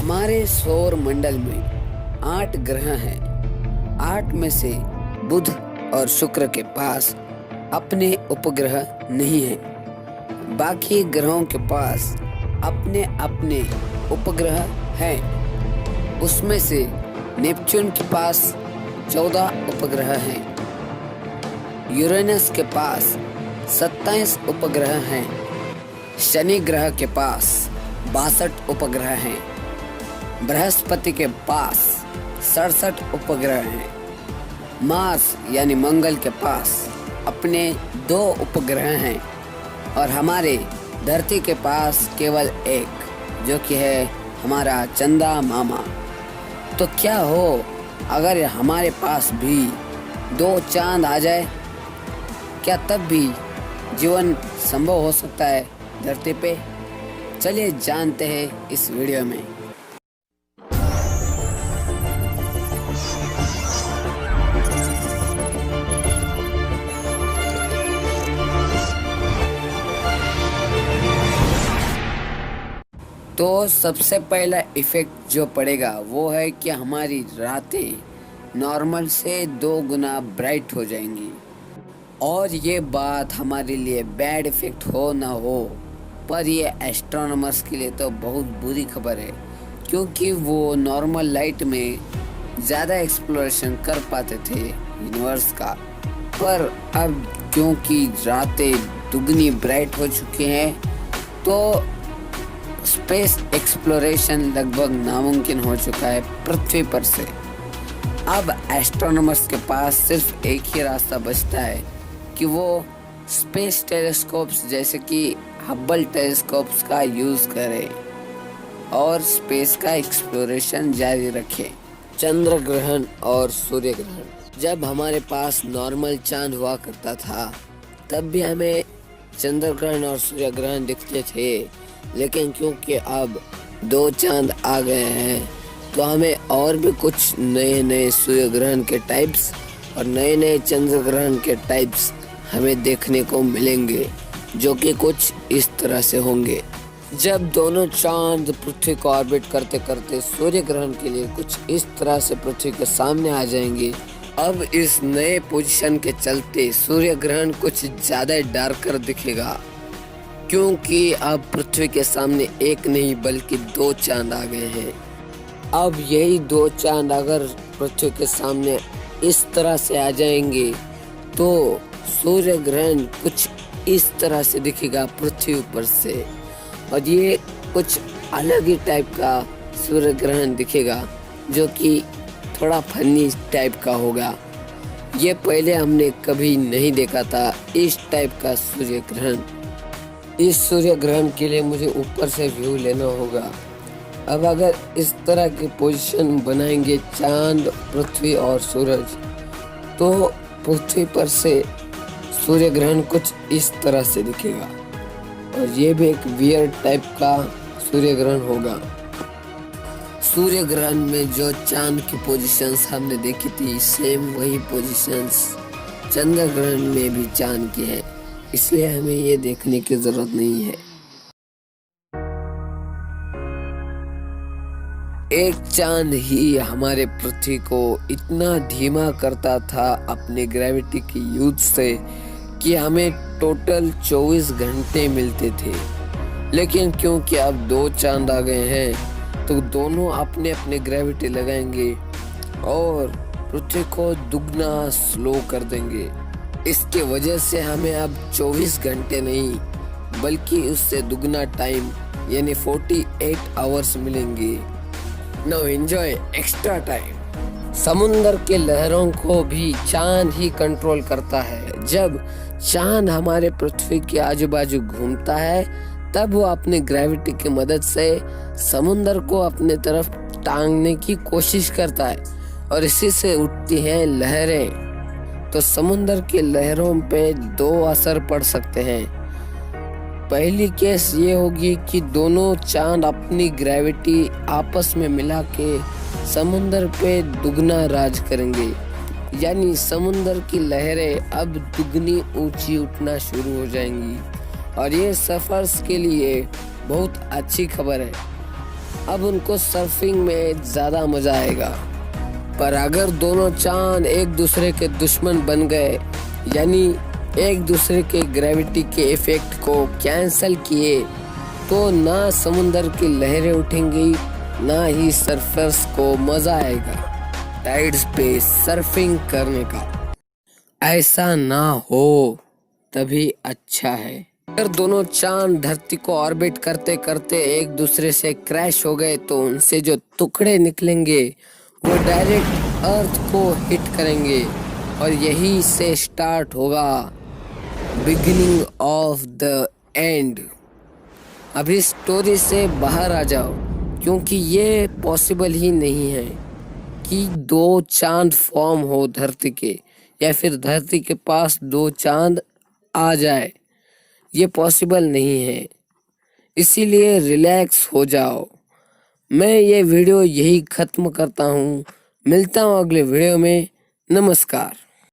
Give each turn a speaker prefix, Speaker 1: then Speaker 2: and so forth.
Speaker 1: हमारे सौर मंडल में 8 ग्रह हैं। 8 में से बुध और शुक्र के पास अपने उपग्रह नहीं हैं। बाकी ग्रहों के पास अपने अपने उपग्रह हैं। उसमें से नेपच्यून के पास 14 उपग्रह हैं। यूरेनस के पास 27 उपग्रह हैं। शनि ग्रह के पास 62 उपग्रह हैं। बृहस्पति के पास 67 उपग्रह हैं। मार्स यानी मंगल के पास अपने 2 उपग्रह हैं और हमारे धरती के पास केवल एक, जो कि है हमारा चंदा मामा। तो क्या हो अगर हमारे पास भी 2 चांद आ जाए? क्या तब भी जीवन संभव हो सकता है धरती पे? चलिए जानते हैं इस वीडियो में। तो सबसे पहला इफेक्ट जो पड़ेगा वो है कि हमारी रातें नॉर्मल से 2 गुना ब्राइट हो जाएंगी। और ये बात हमारे लिए बैड इफेक्ट हो ना हो, पर ये एस्ट्रोनॉमर्स के लिए तो बहुत बुरी खबर है, क्योंकि वो नॉर्मल लाइट में ज़्यादा एक्सप्लोरेशन कर पाते थे यूनिवर्स का। पर अब क्योंकि रातें दुगनी ब्राइट हो चुकी हैं, तो स्पेस एक्सप्लोरेशन लगभग नामुमकिन हो चुका है पृथ्वी पर से। अब एस्ट्रोनॉमर्स के पास सिर्फ एक ही रास्ता बचता है कि वो स्पेस टेलीस्कोप्स जैसे कि हब्बल टेलीस्कोप्स का यूज़ करें और स्पेस का एक्सप्लोरेशन जारी रखें। चंद्र ग्रहण और सूर्य ग्रहण। जब हमारे पास नॉर्मल चांद हुआ करता था तब भी हमें चंद्र ग्रहण और सूर्य ग्रहण दिखते थे, लेकिन क्योंकि अब 2 चांद आ गए हैं तो हमें और भी कुछ नए नए सूर्य ग्रहण के टाइप्स और नए नए चंद्र ग्रहण के टाइप्स हमें देखने को मिलेंगे, जो कि कुछ इस तरह से होंगे। जब दोनों चांद पृथ्वी को ऑर्बिट करते करते सूर्य ग्रहण के लिए कुछ इस तरह से पृथ्वी के सामने आ जाएंगे, अब इस नए पोजीशन के चलते सूर्य ग्रहण कुछ ज़्यादा डार्कर दिखेगा, क्योंकि अब पृथ्वी के सामने एक नहीं बल्कि 2 चांद आ गए हैं। अब यही 2 चांद अगर पृथ्वी के सामने इस तरह से आ जाएंगे तो सूर्य ग्रहण कुछ इस तरह से दिखेगा पृथ्वी पर से, और ये कुछ अलग ही टाइप का सूर्य ग्रहण दिखेगा, जो कि थोड़ा फनी टाइप का होगा। ये पहले हमने कभी नहीं देखा था इस टाइप का सूर्य ग्रहण। इस सूर्य ग्रहण के लिए मुझे ऊपर से व्यू लेना होगा। अब अगर इस तरह की पोजीशन बनाएंगे चांद, पृथ्वी और सूरज, तो पृथ्वी पर से सूर्य ग्रहण कुछ इस तरह से दिखेगा, और ये भी एक वियर्ड टाइप का सूर्य ग्रहण होगा। सूर्य ग्रहण में जो चांद की पोजीशंस हमने देखी थी, सेम वही पोजीशंस चंद्र ग्रहण में भी चांद की है, इसलिए हमें ये देखने की जरूरत नहीं है। एक चांद ही हमारे पृथ्वी को इतना धीमा करता था अपने ग्रेविटी की यूज से कि हमें टोटल 24 घंटे मिलते थे। लेकिन क्योंकि अब 2 चांद आ गए हैं तो दोनों अपने अपने ग्रेविटी लगाएंगे और पृथ्वी को दुगना स्लो कर देंगे। इसके वजह से हमें अब 24 घंटे नहीं बल्कि उससे दुगना टाइम यानी 48 आवर्स मिलेंगे। Now enjoy extra time. समुंदर के लहरों को भी चांद ही कंट्रोल करता है। जब चांद हमारे पृथ्वी के आजू बाजू घूमता है तब वो अपनी ग्रेविटी की मदद से समुंदर को अपने तरफ टांगने की कोशिश करता है, और इसी से उठती हैं लहरें। तो समुंदर की लहरों पे 2 असर पड़ सकते हैं। पहली केस ये होगी कि दोनों चांद अपनी ग्रेविटी आपस में मिला के समुंदर पे दुगना राज करेंगे, यानी समुंदर की लहरें अब दुगनी ऊंची उठना शुरू हो जाएंगी, और ये सफर्स के लिए बहुत अच्छी खबर है। अब उनको सर्फिंग में ज़्यादा मज़ा आएगा। पर अगर दोनों चांद एक दूसरे के दुश्मन बन गए, यानी एक दूसरे के ग्रेविटी के इफेक्ट को कैंसल किए, तो ना समुंदर की लहरें उठेंगी, ना ही सर्फर्स को मज़ा आएगा टाइड्स पे सर्फिंग करने का। ऐसा ना हो तभी अच्छा है। अगर दोनों चांद धरती को ऑर्बिट करते करते एक दूसरे से क्रैश हो गए तो उनसे जो टुकड़े निकलेंगे वो डायरेक्ट अर्थ को हिट करेंगे और यही से स्टार्ट होगा बिगिनिंग ऑफ द एंड। अभी स्टोरी से बाहर आ जाओ, क्योंकि ये पॉसिबल ही नहीं है कि दो चांद फॉर्म हो धरती के, या फिर धरती के पास दो चांद आ जाए। ये पॉसिबल नहीं है, इसीलिए रिलैक्स हो जाओ। मैं ये वीडियो यही ख़त्म करता हूँ। मिलता हूँ अगले वीडियो में। नमस्कार।